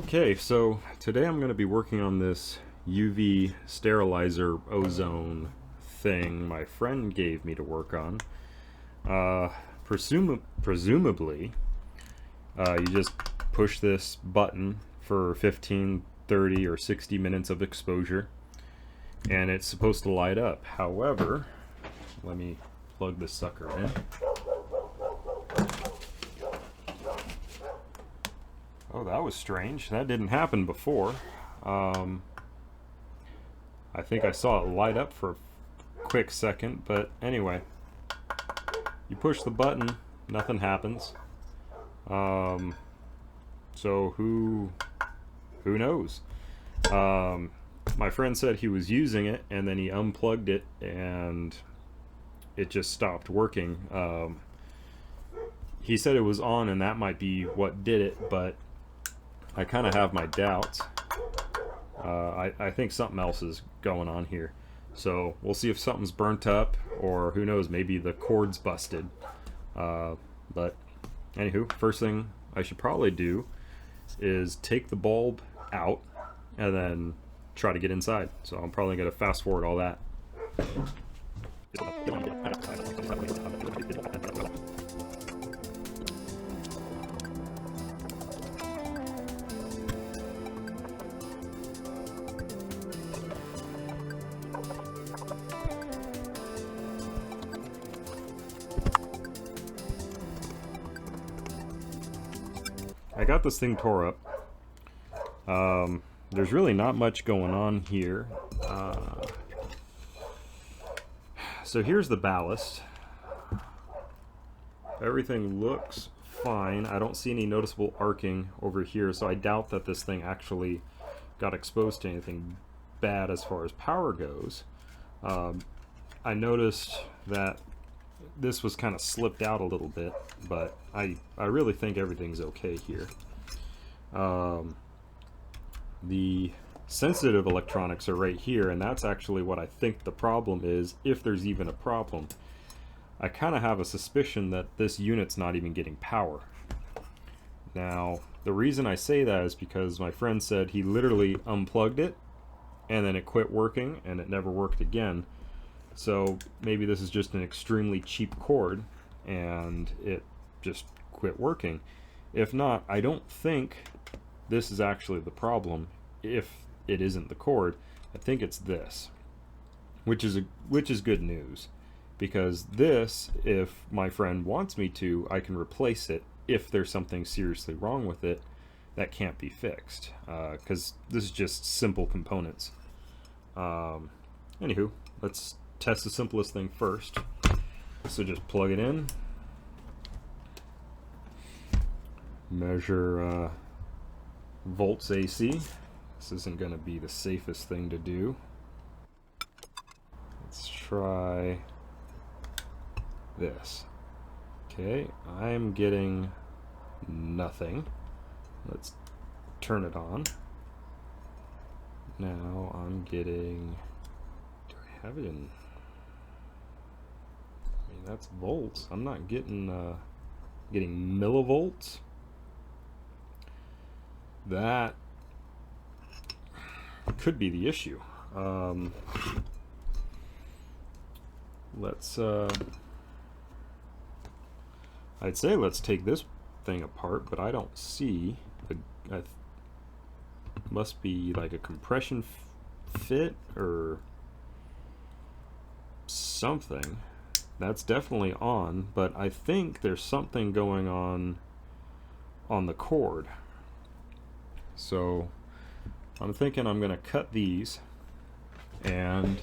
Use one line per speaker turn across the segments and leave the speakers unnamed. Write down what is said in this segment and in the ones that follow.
Okay, so today I'm going to be working on this UV sterilizer ozone thing my friend gave me to work on. Presumably, you just push this button for 15, 30, or 60 minutes of exposure, and it's supposed to light up. However, let me plug this sucker in. Oh, that was strange. That didn't happen before. I think I saw it light up for a quick second, but anyway. You push the button, nothing happens. So who knows? My friend said he was using it, and then he unplugged it, and it just stopped working. He said it was on, and that might be what did it, but I kind of have my doubts. I think something else is going on here. So we'll see if something's burnt up, or who knows, maybe the cord's busted. But anywho, first thing I should probably do is take the bulb out and then try to get inside. So I'm probably going to fast forward all that. I got this thing tore up. There's really not much going on here. So here's the ballast. Everything looks fine. I don't see any noticeable arcing over here, so I doubt that this thing actually got exposed to anything bad as far as power goes. I noticed that this was kind of slipped out a little bit, but I really think everything's okay here. The sensitive electronics are right here, and that's actually what I think the problem is, if there's even a problem. I kind of have a suspicion that this unit's not even getting power. Now, the reason I say that is because my friend said he literally unplugged it, and then it quit working, and it never worked again. So maybe this is just an extremely cheap cord and it just quit working. If not, I don't think this is actually the problem. If it isn't the cord, I think it's this, which is good news, because this, if my friend wants me to, I can replace it if there's something seriously wrong with it that can't be fixed, because this is just simple components. Anywho, let's test the simplest thing first. So just plug it in, measure volts AC. This isn't going to be the safest thing to do. Let's try this. Okay, I'm getting nothing. Let's turn it on. Now I'm getting, do I have it in? I mean, that's volts. I'm not getting millivolts. That could be the issue. I'd say let's take this thing apart, but I don't see must be like a compression fit or something. That's definitely on, but I think there's something going on the cord. So I'm thinking I'm going to cut these and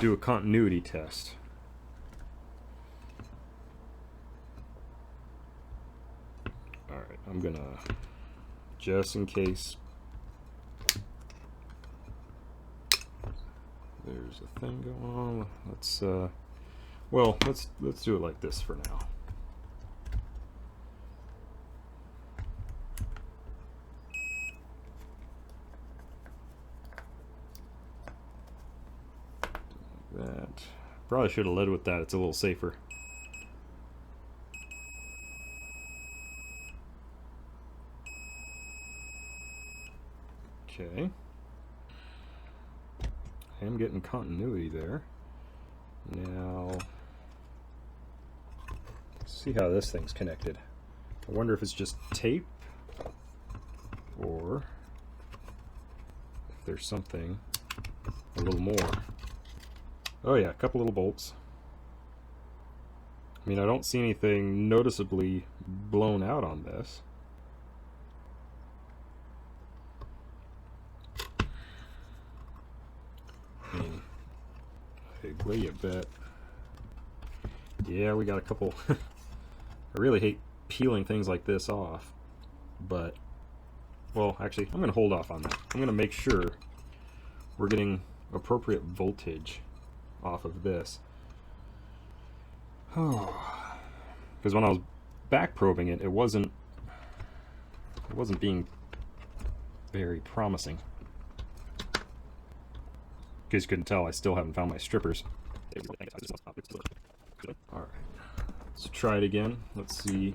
do a continuity test. Alright, I'm going to, just in case there's a thing going on, let's do it like this for now. That probably should have led with that. It's a little safer. Okay. I am getting continuity there. Now, let's see how this thing's connected. I wonder if it's just tape or if there's something a little more. Oh yeah, a couple little bolts. I mean, I don't see anything noticeably blown out on this. I mean, I'd lay a bet. Yeah, we got a couple. I really hate peeling things like this off, but, well, actually, I'm going to hold off on that. I'm going to make sure we're getting appropriate voltage off of this. Because when I was back probing it, it wasn't being very promising. In case you couldn't tell, I still haven't found my strippers. Alright, let's try it again. Let's see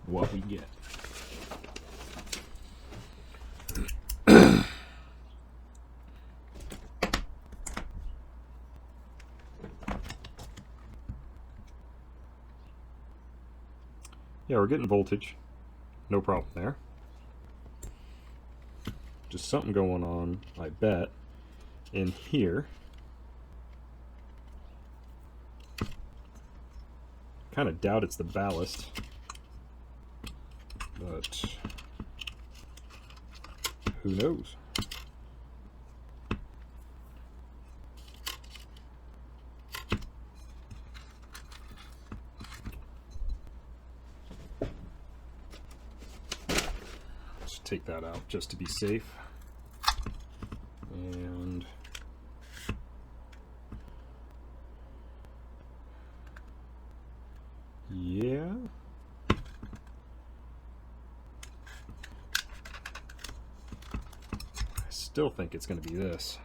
what we get. Yeah, we're getting voltage. No problem there. Just something going on, I bet, in here. Kind of doubt it's the ballast, but who knows? Let's take that out just to be safe. And yeah. I still think it's going to be this.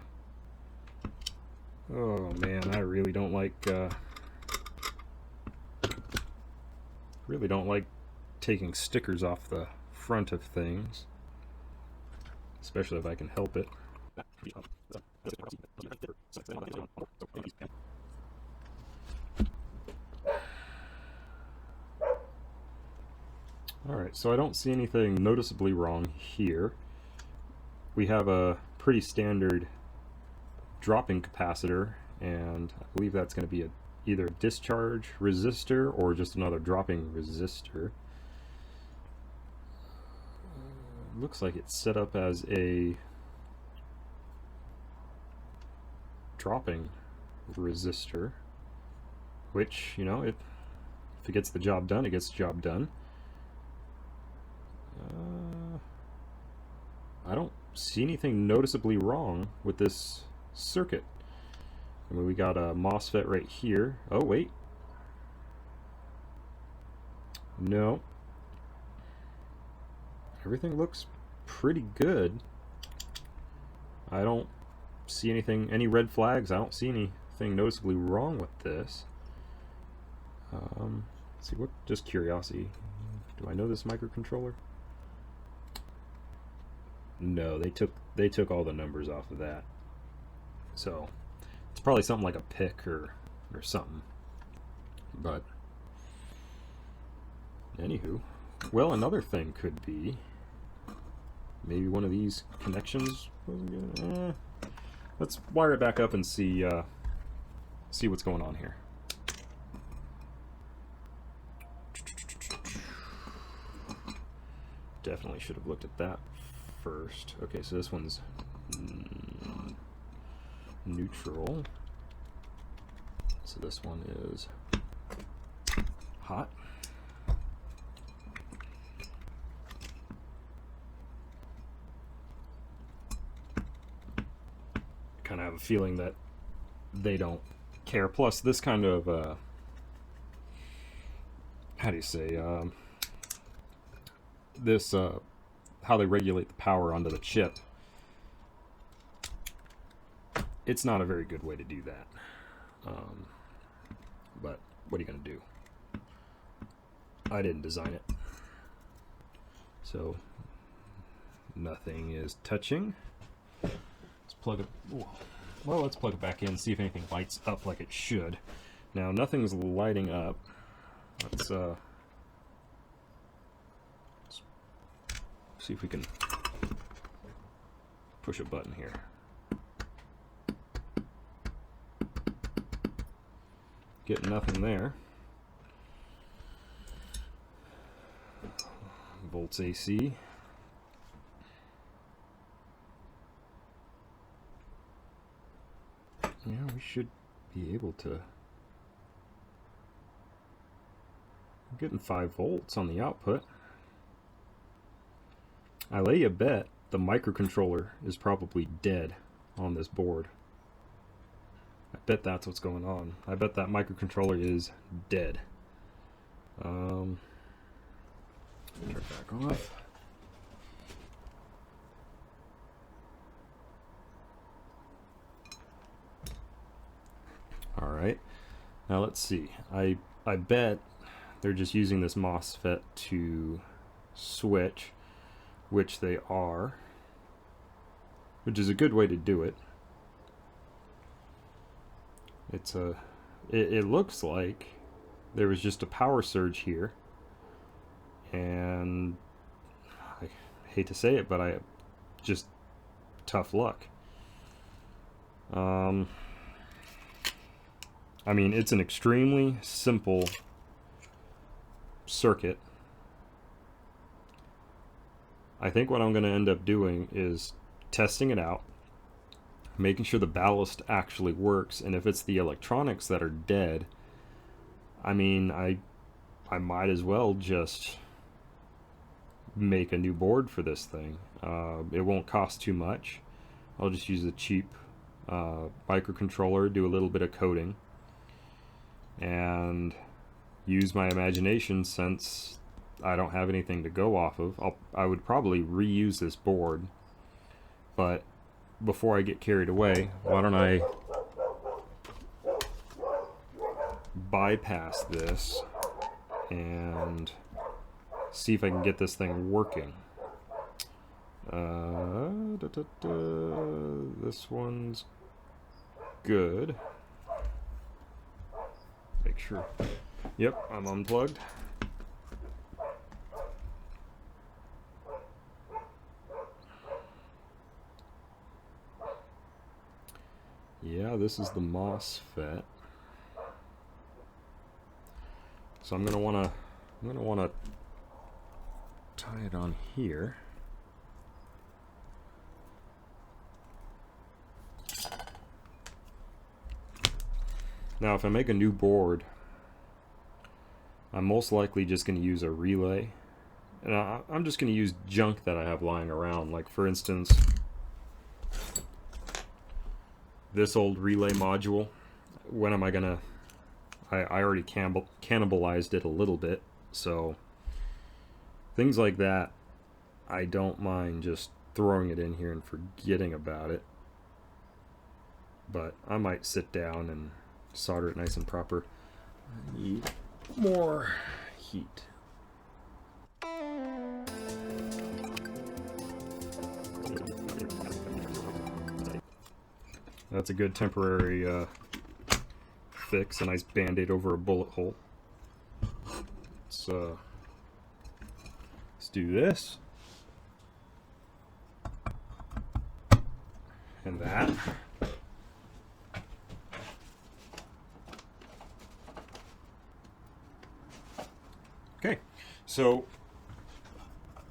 Oh man, I really don't like taking stickers off the front of things, especially if I can help it. Alright, so I don't see anything noticeably wrong here. We have a pretty standard dropping capacitor, and I believe that's going to be either a discharge resistor or just another dropping resistor. Looks like it's set up as a dropping resistor, which, you know, if it gets the job done, it gets the job done. I don't see anything noticeably wrong with this circuit. I mean, we got a MOSFET right here. Oh, wait. No. Everything looks pretty good. I don't see any red flags. I don't see anything noticeably wrong with this. Let's see, just curiosity. Do I know this microcontroller? No, they took all the numbers off of that. So it's probably something like a PIC or something. But anywho, well, another thing could be maybe one of these connections wasn't good. Let's wire it back up and see what's going on here. Definitely should have looked at that first. Okay, so this one's neutral. So this one is hot. Kind of have a feeling that they don't care. Plus, this kind of how do you say this how they regulate the power onto the chip, it's not a very good way to do that. But what are you going to do? I didn't design it. So Nothing is touching. Let's plug it. Well, let's plug it back in, see if anything lights up like it should. Now, nothing's lighting up. Let's see if we can push a button here. Getting nothing there. Volts AC. Yeah, we should be able to. I'm getting 5 volts on the output. I lay a bet the microcontroller is probably dead on this board. I bet that's what's going on. I bet that microcontroller is dead. Turn it back off. Alright, now let's see. I bet they're just using this MOSFET to switch, which they are, which is a good way to do it. It looks like there was just a power surge here, and I hate to say it, but I just tough luck. I mean, it's an extremely simple circuit. I think what I'm going to end up doing is testing it out, making sure the ballast actually works, and if it's the electronics that are dead, I mean, I might as well just make a new board for this thing. It won't cost too much. I'll just use a cheap microcontroller, do a little bit of coding, and use my imagination since I don't have anything to go off of. I would probably reuse this board, but before I get carried away, why don't I bypass this and see if I can get this thing working. This one's good. Make sure. Yep, I'm unplugged. Yeah, this is the MOSFET. So I'm gonna wanna tie it on here. Now, if I make a new board, I'm most likely just going to use a relay. And I'm just going to use junk that I have lying around. Like, for instance, this old relay module. When am I going to... I already cannibalized it a little bit. So, things like that, I don't mind just throwing it in here and forgetting about it. But I might sit down and solder it nice and proper. I need more heat. That's a good temporary fix, a nice band-aid over a bullet hole. Let's do this. And that. Okay, so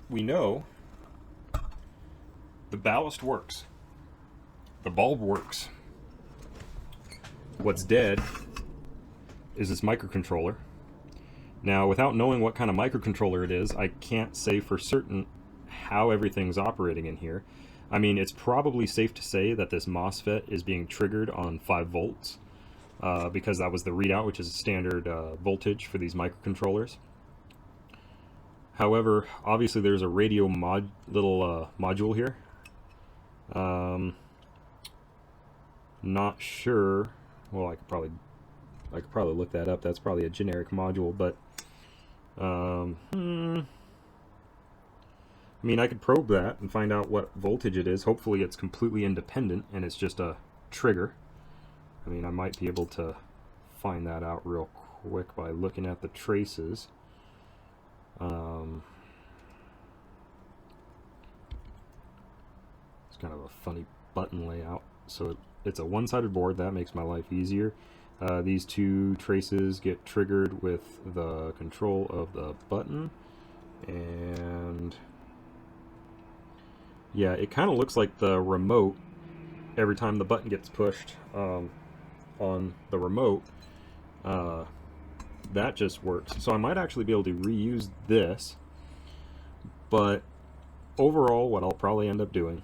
we know the ballast works. The bulb works. What's dead is this microcontroller. Now, without knowing what kind of microcontroller it is, I can't say for certain how everything's operating in here. I mean, it's probably safe to say that this MOSFET is being triggered on 5 volts because that was the readout, which is a standard voltage for these microcontrollers. However, obviously there's a radio little module here. Not sure. Well, I could probably look that up. That's probably a generic module, but I mean, I could probe that and find out what voltage it is. Hopefully it's completely independent and it's just a trigger. I mean, I might be able to find that out real quick by looking at the traces. It's kind of a funny button layout. So it's a one-sided board. That makes my life easier. These two traces get triggered with the control of the button. And yeah, it kind of looks like the remote every time the button gets pushed on the remote. That just works. So I might actually be able to reuse this, but overall what I'll probably end up doing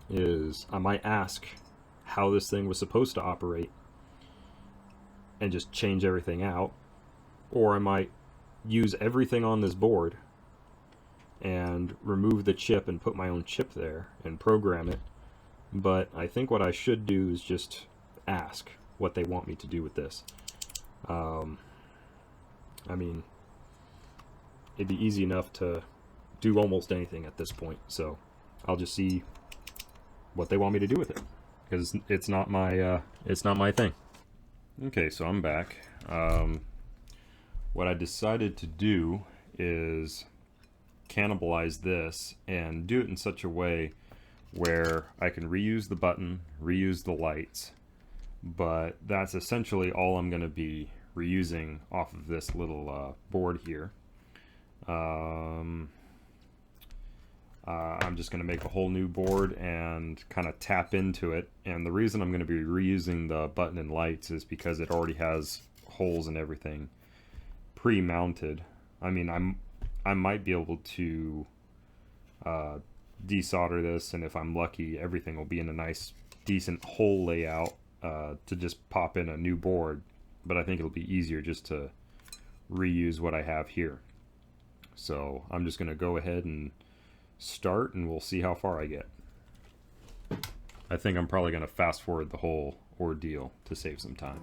is I might ask how this thing was supposed to operate and just change everything out, or I might use everything on this board and remove the chip and put my own chip there and program it. But I think what I should do is just ask what they want me to do with this. I mean, it'd be easy enough to do almost anything at this point, so I'll just see what they want me to do with it, because it's not my thing. Okay, so I'm back. What I decided to do is cannibalize this and do it in such a way where I can reuse the button, reuse the lights, but that's essentially all I'm going to be reusing off of this little board here. I'm just going to make a whole new board and kind of tap into it, and the reason I'm going to be reusing the button and lights is because it already has holes and everything pre-mounted. I mean, I might be able to desolder this, and if I'm lucky, everything will be in a nice decent hole layout to just pop in a new board, but I think it'll be easier just to reuse what I have here. So I'm just going to go ahead and start, and we'll see how far I get. I think I'm probably going to fast forward the whole ordeal to save some time.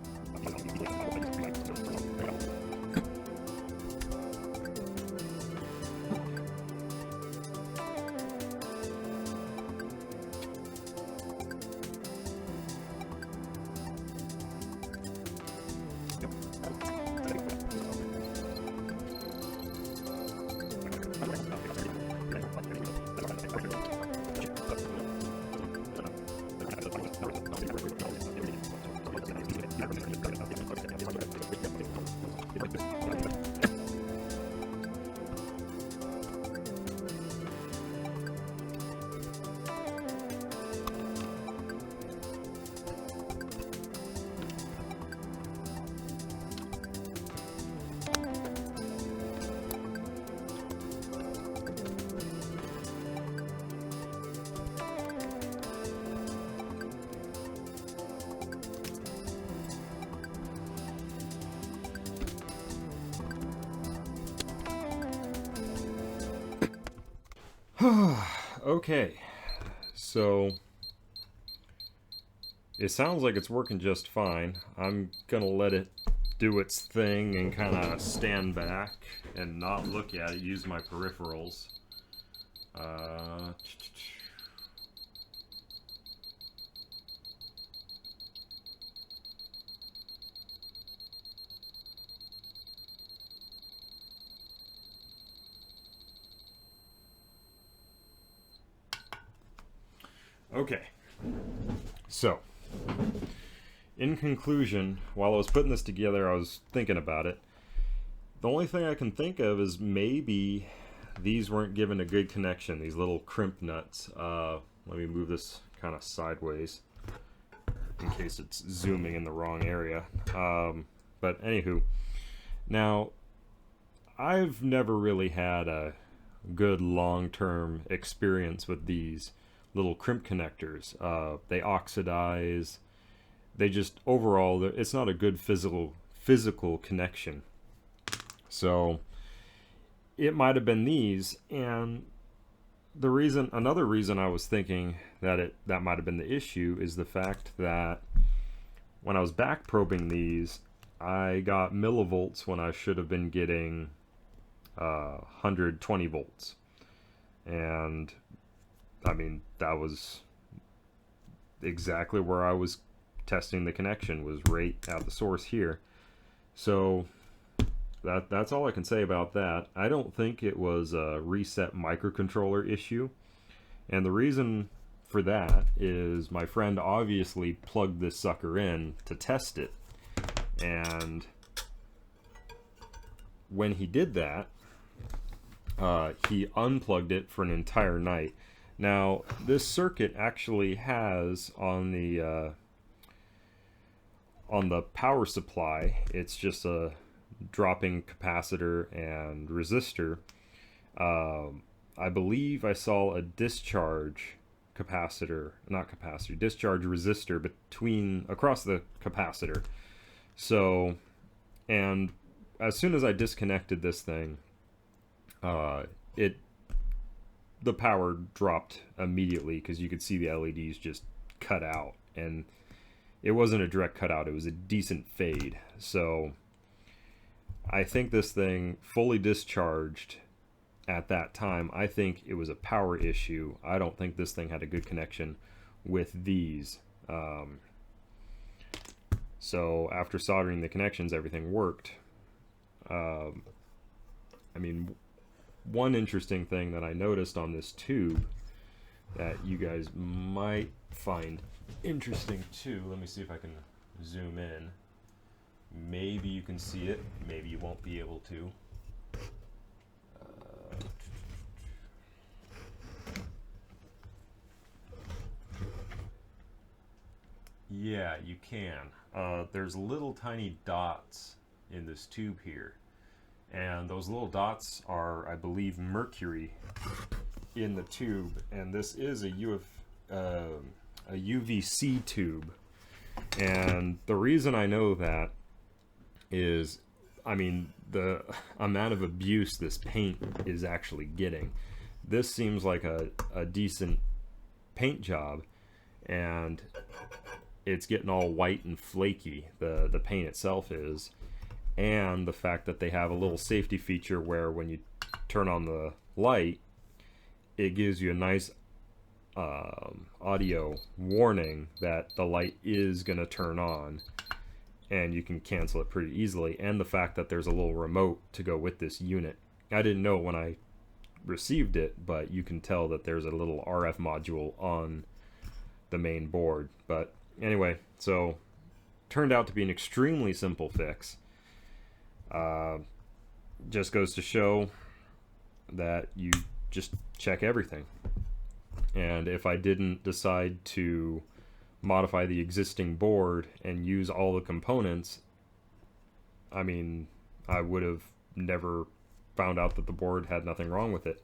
Okay, so it sounds like it's working just fine. I'm gonna let it do its thing and kind of stand back and not look at it, use my peripherals. Okay, so in conclusion, while I was putting this together, I was thinking about it. The only thing I can think of is maybe these weren't given a good connection, these little crimp nuts. Let me move this kind of sideways in case it's zooming in the wrong area. But anywho, now I've never really had a good long-term experience with these little crimp connectors. They oxidize. They just, overall, it's not a good physical connection. So it might have been these, and another reason I was thinking that that might have been the issue is the fact that when I was back probing these, I got millivolts when I should have been getting 120 volts. And I mean, that was exactly where I was testing the connection, was right at the source here. So that's all I can say about that. I don't think it was a reset microcontroller issue, and the reason for that is my friend obviously plugged this sucker in to test it, and when he did that, he unplugged it for an entire night. Now, this circuit actually has on the power supply, it's just a dropping capacitor and resistor. I believe I saw a discharge capacitor, not capacitor, discharge resistor across the capacitor. So, and as soon as I disconnected this thing, the power dropped immediately, because you could see the LEDs just cut out, and it wasn't a direct cutout, it was a decent fade. So I think this thing fully discharged at that time. I think it was a power issue. I don't think this thing had a good connection with these. So after soldering the connections, everything worked. I mean, one interesting thing that I noticed on this tube that you guys might find interesting too, let me see if I can zoom in. Maybe you can see it, maybe you won't be able to. Yeah, you can. There's little tiny dots in this tube here, and those little dots are, I believe, mercury in the tube, and this is a UVC tube. And the reason I know that is, I mean, the amount of abuse this paint is actually getting. This seems like a decent paint job, and it's getting all white and flaky, the paint itself is. And the fact that they have a little safety feature where when you turn on the light, it gives you a nice audio warning that the light is going to turn on, and you can cancel it pretty easily. And the fact that there's a little remote to go with this unit. I didn't know when I received it, but you can tell that there's a little RF module on the main board. But anyway, so turned out to be an extremely simple fix. Just goes to show that you just check everything. And if I didn't decide to modify the existing board and use all the components, I mean, I would have never found out that the board had nothing wrong with it,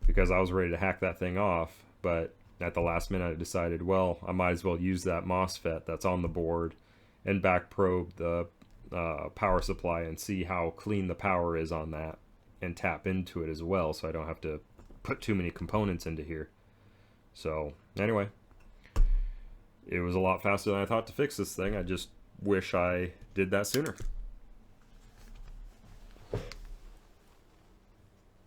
because I was ready to hack that thing off. But at the last minute, I decided, well, I might as well use that MOSFET that's on the board and back probe the power supply and see how clean the power is on that, and tap into it as well, so I don't have to put too many components into here. So anyway, it was a lot faster than I thought to fix this thing. I just wish I did that sooner.